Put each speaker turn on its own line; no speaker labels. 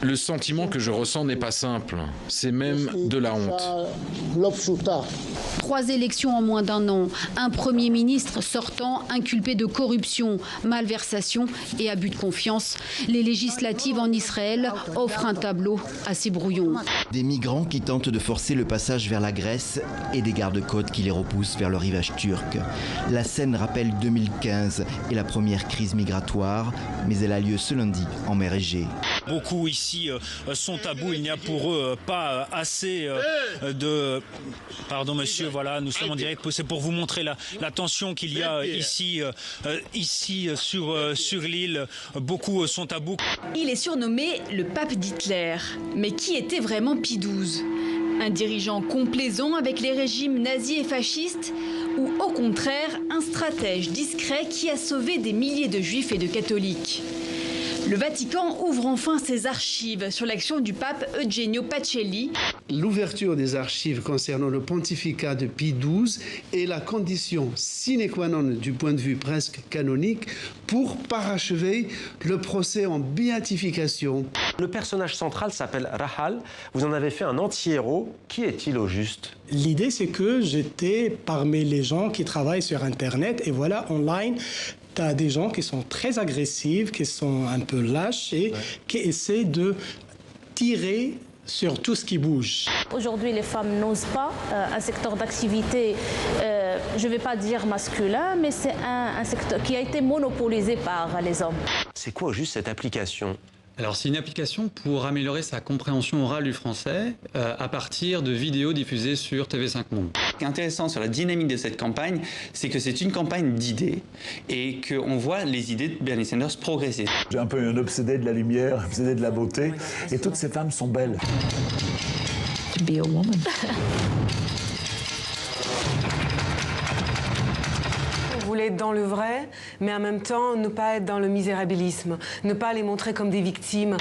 Le sentiment que je ressens n'est pas simple, c'est même de la honte.
3 élections en moins d'1 an, un Premier ministre sortant inculpé de corruption, malversation et abus de confiance. Les législatives en Israël offrent un tableau assez brouillon.
Des migrants qui tentent de forcer le passage vers la Grèce et des gardes-côtes qui les repoussent vers le rivage turc. La scène rappelle 2015 et la première crise migratoire, mais elle a lieu ce lundi en mer Égée.
Beaucoup ici sont tabous, il n'y a pour eux pas assez de... Pardon monsieur, voilà, nous sommes en direct, c'est pour vous montrer la tension qu'il y a ici sur l'île. Beaucoup sont tabous.
Il est surnommé le pape d'Hitler. Mais qui était vraiment Pie XII ? Un dirigeant complaisant avec les régimes nazis et fascistes ou au contraire un stratège discret qui a sauvé des milliers de juifs et de catholiques ? Le Vatican ouvre enfin ses archives sur l'action du pape Eugenio Pacelli.
L'ouverture des archives concernant le pontificat de Pie XII est la condition sine qua non du point de vue presque canonique pour parachever le procès en béatification.
Le personnage central s'appelle Rahal. Vous en avez fait un anti-héros. Qui est-il au juste ?
L'idée, c'est que j'étais parmi les gens qui travaillent sur Internet et voilà, online, tu as des gens qui sont très agressifs, qui sont un peu lâches et qui essaient de tirer sur tout ce qui bouge.
Aujourd'hui, les femmes n'osent pas. Un secteur d'activité, je ne vais pas dire masculin, mais c'est un secteur qui a été monopolisé par les hommes.
C'est quoi au juste cette application ?
Alors c'est une application pour améliorer sa compréhension orale du français à partir de vidéos diffusées sur TV5 Monde.
Ce qui est intéressant sur la dynamique de cette campagne, c'est que c'est une campagne d'idées et qu'on voit les idées de Bernie Sanders progresser.
J'ai un peu un obsédé de la lumière, un obsédé de la beauté, et toutes ces femmes sont belles.
To be a woman.
Vous voulez être dans le vrai, mais en même temps ne pas être dans le misérabilisme, ne pas les montrer comme des victimes.